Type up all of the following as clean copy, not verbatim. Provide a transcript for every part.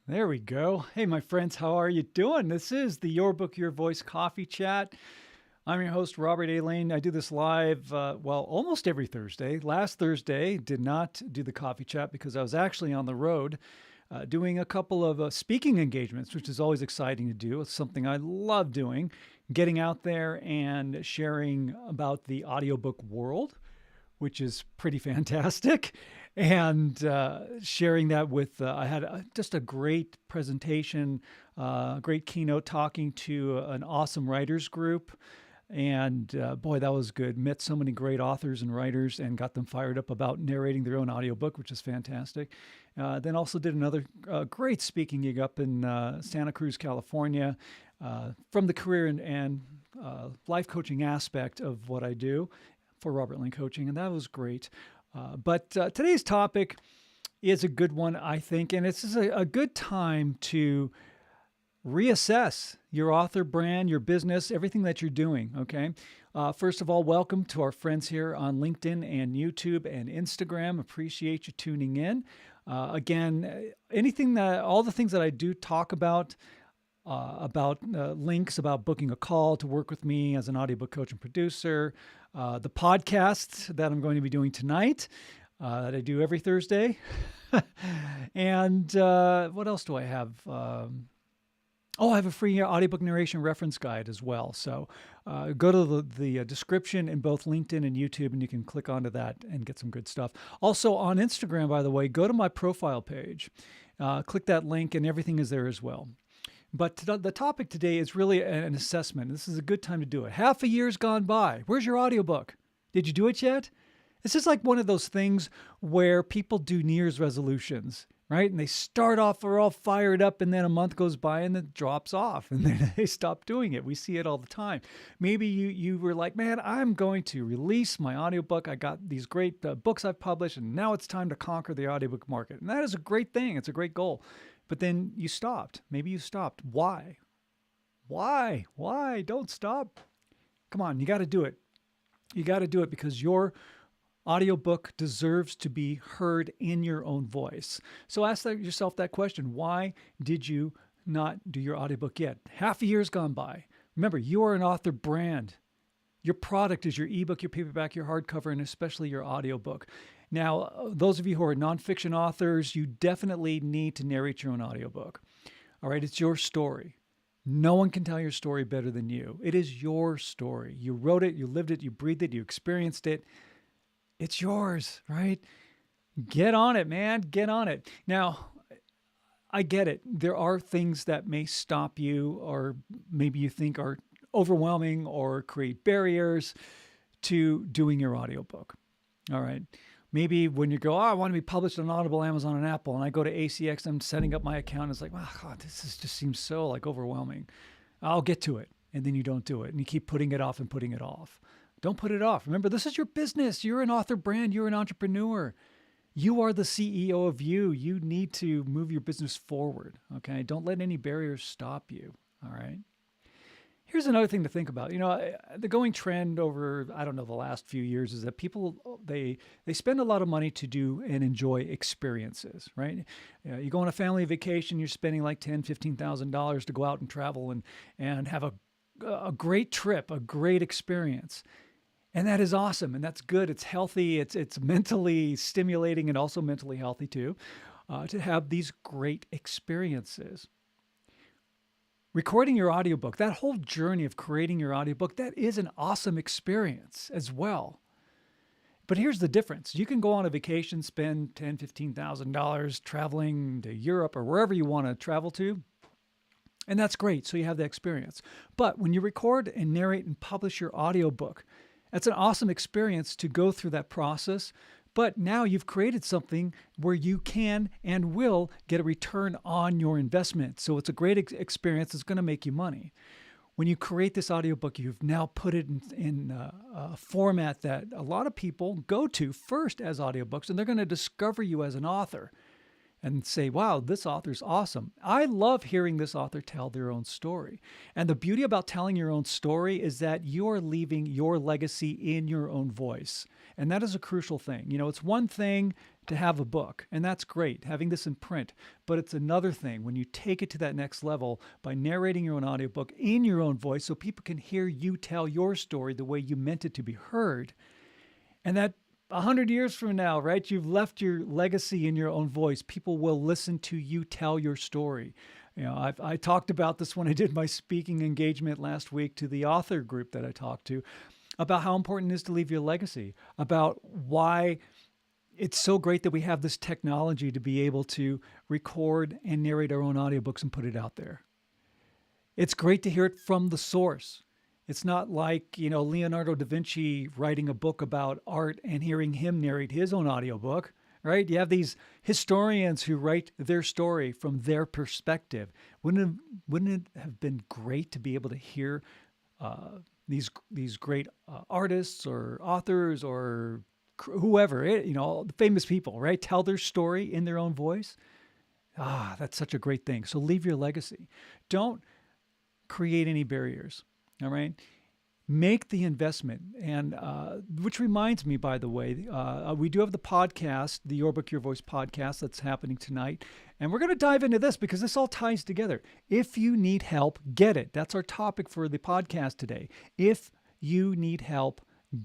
There we go. Hey, my friends, how are you doing? This is the Your Book, Your Voice Coffee Chat. I'm your host, Robert A. Lane. I do this live, almost every Thursday. Last Thursday, did not do the coffee chat because I was actually on the road doing a couple of speaking engagements, which is always exciting to do. It's something I love doing, getting out there and sharing about the audiobook world, which is pretty fantastic. And sharing that with, I had just a great presentation, great keynote talking to an awesome writers group. And boy, that was good. Met so many great authors and writers and got them fired up about narrating their own audiobook, which is fantastic. Then also did another great speaking gig up in Santa Cruz, California, from the career and life coaching aspect of what I do for Robert Lane Coaching, and that was great. But today's topic is a good one, I think, and it's a good time to reassess your author brand, your business, everything that you're doing, okay? First of all, welcome to our friends here on LinkedIn and YouTube and Instagram. Appreciate you tuning in. Again, all the things that I do talk about links, about booking a call to work with me as an audiobook coach and producer, the podcast that I'm going to be doing tonight, that I do every Thursday. And what else do I have? I have a free audiobook narration reference guide as well. So go to the description in both LinkedIn and YouTube, and you can click onto that and get some good stuff. Also on Instagram, by the way, go to my profile page, click that link, and everything is there as well. But the topic today is really an assessment. This is a good time to do it. Half a year's gone by. Where's your audiobook? Did you do it yet? This is like one of those things where people do New Year's resolutions, right? And they start off, they're all fired up, and then a month goes by and it drops off, and then they stop doing it. We see it all the time. Maybe you were like, man, I'm going to release my audiobook. I got these great books I've published, and now it's time to conquer the audiobook market. And that is a great thing. It's a great goal. But then you stopped. Maybe you stopped. Why? Why? Don't stop. Come on, you got to do it. You got to do it because your audiobook deserves to be heard in your own voice. So ask yourself that question. Why did you not do your audiobook yet? Half a year's gone by. Remember, you are an author brand. Your product is your ebook, your paperback, your hardcover, and especially your audiobook. Now, those of you who are nonfiction authors, you definitely need to narrate your own audiobook. All right, it's your story. No one can tell your story better than you. It is your story. You wrote it, you lived it, you breathed it, you experienced it. It's yours, right? Get on it, man. Get on it. Now, I get it. There are things that may stop you, or maybe you think are overwhelming or create barriers to doing your audiobook. All right. Maybe when you go, I want to be published on Audible, Amazon, and Apple, and I go to ACX, I'm setting up my account. It's like, God, just seems so like overwhelming. I'll get to it. And then you don't do it. And you keep putting it off and putting it off. Don't put it off. Remember, this is your business. You're an author brand. You're an entrepreneur. You are the CEO of you. You need to move your business forward. Okay. Don't let any barriers stop you. All right. Here's another thing to think about. The going trend over, the last few years is that people, they spend a lot of money to do and enjoy experiences, right? You go on a family vacation, you're spending like $10,000, $15,000 to go out and travel and have a great trip, a great experience. And that is awesome. And that's good. It's healthy. It's mentally stimulating and also mentally healthy too, to have these great experiences. Recording your audiobook, that whole journey of creating your audiobook, that is an awesome experience as well. But here's the difference. You can go on a vacation, spend $10,000, $15,000 traveling to Europe or wherever you want to travel to, and that's great. So you have the experience. But when you record and narrate and publish your audiobook, that's an awesome experience to go through that process. But now you've created something where you can and will get a return on your investment. So it's a great experience. It's going to make you money. When you create this audiobook, you've now put it in a format that a lot of people go to first as audiobooks, and they're going to discover you as an author. and say, wow, this author's awesome. I love hearing this author tell their own story. And the beauty about telling your own story is that you're leaving your legacy in your own voice. And that is a crucial thing. It's one thing to have a book, and that's great, having this in print. But it's another thing when you take it to that next level by narrating your own audiobook in your own voice so people can hear you tell your story the way you meant it to be heard. And that 100 years from now, right, you've left your legacy in your own voice. People will listen to you tell your story. I talked about this when I did my speaking engagement last week to the author group that I talked to, about how important it is to leave your legacy, about why it's so great that we have this technology to be able to record and narrate our own audiobooks and put it out there. It's great to hear it from the source. It's not like, Leonardo da Vinci writing a book about art and hearing him narrate his own audiobook, right? You have these historians who write their story from their perspective. Wouldn't it have been great to be able to hear these great artists or authors or whoever, the famous people, right? Tell their story in their own voice. That's such a great thing. So leave your legacy. Don't create any barriers. All right. Make the investment. And which reminds me, by the way, we do have the podcast, the Your Book, Your Voice podcast that's happening tonight. And we're going to dive into this because this all ties together. If you need help, get it. That's our topic for the podcast today. If you need help,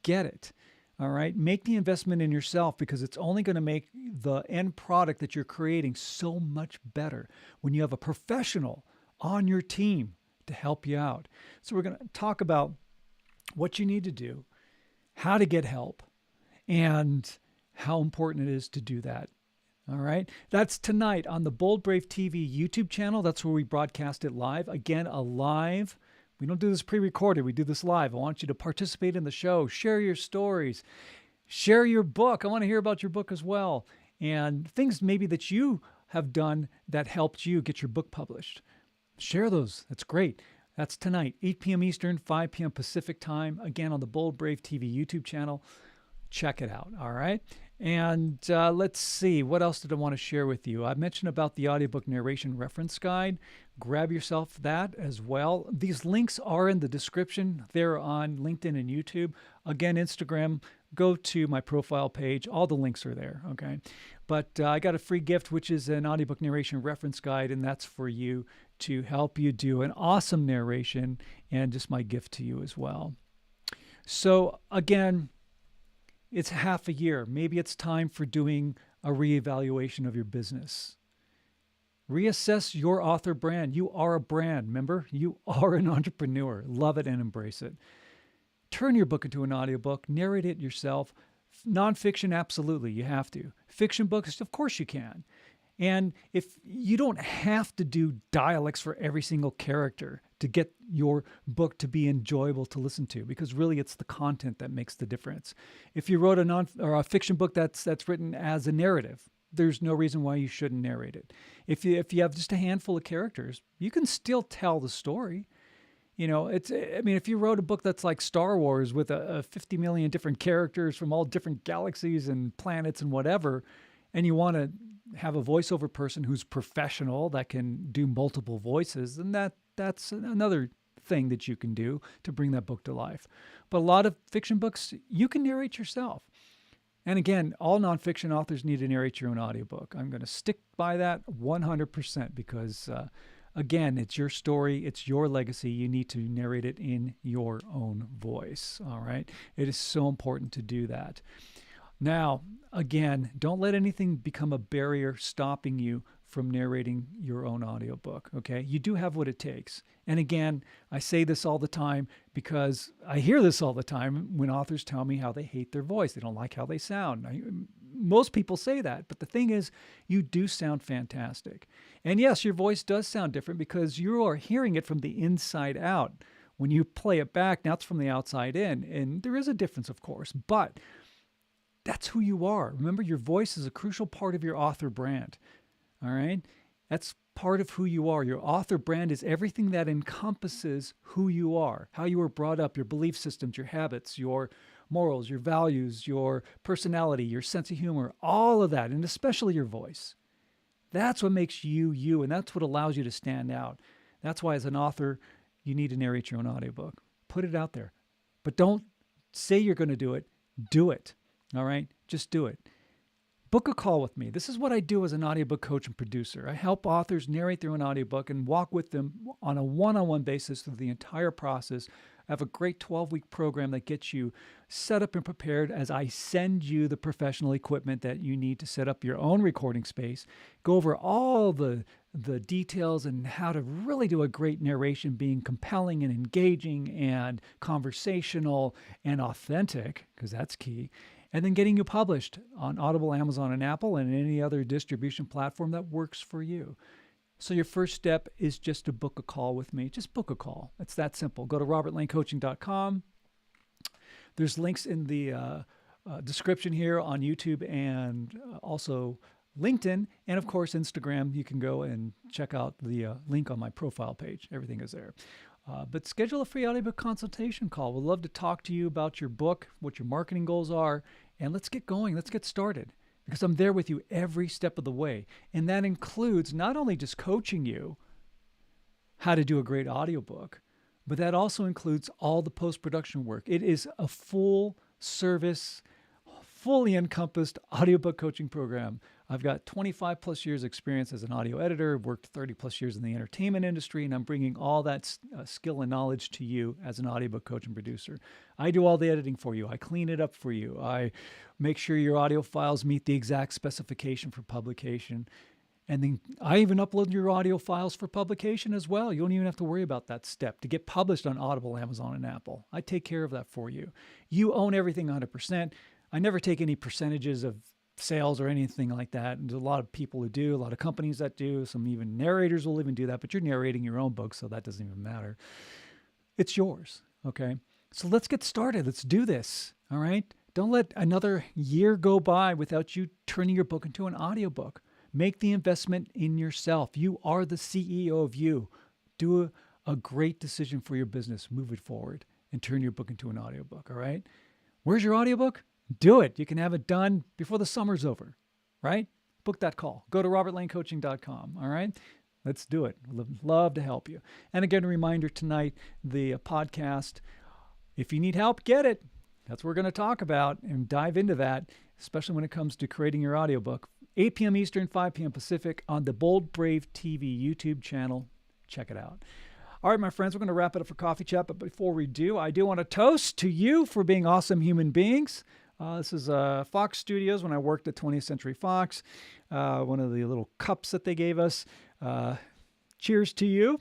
get it. All right. Make the investment in yourself because it's only going to make the end product that you're creating so much better when you have a professional on your team to help you out. So we're going to talk about what you need to do, how to get help, and how important it is to do that. All right. That's tonight on the Bold Brave TV YouTube channel. That's where we broadcast it live. Again, live. We don't do this pre-recorded. We do this live. I want you to participate in the show, share your stories, share your book. I want to hear about your book as well, and things maybe that you have done that helped you get your book published. Share those. That's great. That's tonight, 8 p.m. Eastern, 5 p.m. Pacific time. Again, on the Bold Brave TV YouTube channel. Check it out. All right. And let's see. What else did I want to share with you? I mentioned about the audiobook narration reference guide. Grab yourself that as well. These links are in the description. They're on LinkedIn and YouTube. Again, Instagram. Go to my profile page. All the links are there. Okay. But I got a free gift, which is an audiobook narration reference guide, and that's for you to help you do an awesome narration, and just my gift to you as well. So again, it's half a year. Maybe it's time for doing a reevaluation of your business. Reassess your author brand. You are a brand, remember? You are an entrepreneur. Love it and embrace it. Turn your book into an audiobook. Narrate it yourself. Nonfiction, absolutely, you have to. Fiction books, of course you can. And if you don't have to do dialects for every single character to get your book to be enjoyable to listen to, because really it's the content that makes the difference. If you wrote a fiction book that's written as a narrative, there's no reason why you shouldn't narrate it. If you have just a handful of characters, you can still tell the story. If you wrote a book that's like Star Wars with a 50 million different characters from all different galaxies and planets and whatever, and you want to have a voiceover person who's professional that can do multiple voices, then that's another thing that you can do to bring that book to life. But a lot of fiction books, you can narrate yourself. And again, all nonfiction authors need to narrate your own audiobook. I'm going to stick by that 100% because, again, it's your story, it's your legacy. You need to narrate it in your own voice. All right. It is so important to do that. Now, again, don't let anything become a barrier stopping you from narrating your own audiobook, okay? You do have what it takes. And again, I say this all the time because I hear this all the time when authors tell me how they hate their voice. They don't like how they sound. Most people say that, but the thing is, you do sound fantastic. And yes, your voice does sound different because you are hearing it from the inside out. When you play it back, now it's from the outside in. And there is a difference, of course, but that's who you are. Remember, your voice is a crucial part of your author brand. All right? That's part of who you are. Your author brand is everything that encompasses who you are, how you were brought up, your belief systems, your habits, your morals, your values, your personality, your sense of humor, all of that, and especially your voice. That's what makes you, you, and that's what allows you to stand out. That's why as an author, you need to narrate your own audiobook. Put it out there. But don't say you're going to do it. Do it. All right? Just do it. Book a call with me. This is what I do as an audiobook coach and producer. I help authors narrate their own audiobook and walk with them on a one-on-one basis through the entire process. I have a great 12-week program that gets you set up and prepared as I send you the professional equipment that you need to set up your own recording space. Go over all the details and how to really do a great narration, being compelling and engaging and conversational and authentic, because that's key. And then getting you published on Audible, Amazon, and Apple, and any other distribution platform that works for you. So your first step is just to book a call with me. Just book a call. It's that simple. Go to robertlanecoaching.com. There's links in the description here on YouTube and also LinkedIn. And of course, Instagram. You can go and check out the link on my profile page. Everything is there. But schedule a free audiobook consultation call. We'd love to talk to you about your book, what your marketing goals are, and let's get going. Let's get started, because I'm there with you every step of the way. And that includes not only just coaching you how to do a great audiobook, but that also includes all the post-production work. It is a full service, fully encompassed audiobook coaching program. I've got 25 plus years experience as an audio editor, worked 30 plus years in the entertainment industry, and I'm bringing all that skill and knowledge to you as an audiobook coach and producer. I do all the editing for you. I clean it up for you. I make sure your audio files meet the exact specification for publication. And then I even upload your audio files for publication as well. You don't even have to worry about that step to get published on Audible, Amazon, and Apple. I take care of that for you. You own everything 100%. I never take any percentages of sales or anything like that. And there's a lot of people who do, a lot of companies that do, some even narrators will even do that, but you're narrating your own book, so that doesn't even matter. It's yours, okay? So let's get started. Let's do this, all right? Don't let another year go by without you turning your book into an audiobook. Make the investment in yourself. You are the CEO of you. Do a great decision for your business. Move it forward and turn your book into an audiobook, all right? Where's your audiobook? Do it. You can have it done before the summer's over, right? Book that call. Go to robertlanecoaching.com, all right? Let's do it. Love to help you. And again, a reminder tonight, the podcast, if you need help, get it. That's what we're going to talk about and dive into that, especially when it comes to creating your audiobook. 8 p.m. Eastern, 5 p.m. Pacific on the Bold Brave TV YouTube channel. Check it out. All right, my friends, we're going to wrap it up for Coffee Chat. But before we do, I do want to toast to you for being awesome human beings. This is Fox Studios when I worked at 20th Century Fox, one of the little cups that they gave us. Cheers to you.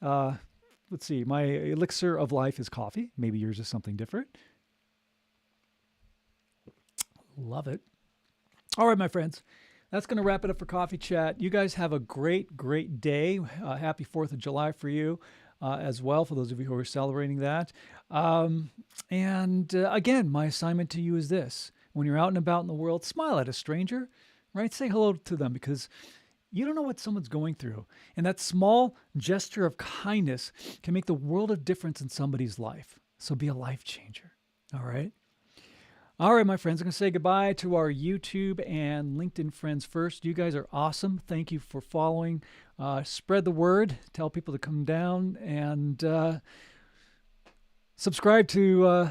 Let's see. My elixir of life is coffee. Maybe yours is something different. Love it. All right, my friends. That's going to wrap it up for Coffee Chat. You guys have a great, great day. Happy 4th of July for you. As well, for those of you who are celebrating that. Again, my assignment to you is this. When you're out and about in the world, smile at a stranger, right? Say hello to them, because you don't know what someone's going through. And that small gesture of kindness can make the world of difference in somebody's life. So be a life changer, all right? All right, my friends, I'm going to say goodbye to our YouTube and LinkedIn friends first. You guys are awesome. Thank you for following. Spread the word. Tell people to come down and subscribe to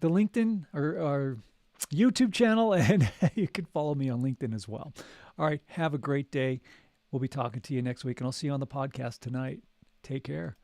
the LinkedIn or YouTube channel, and you can follow me on LinkedIn as well. All right, have a great day. We'll be talking to you next week, and I'll see you on the podcast tonight. Take care.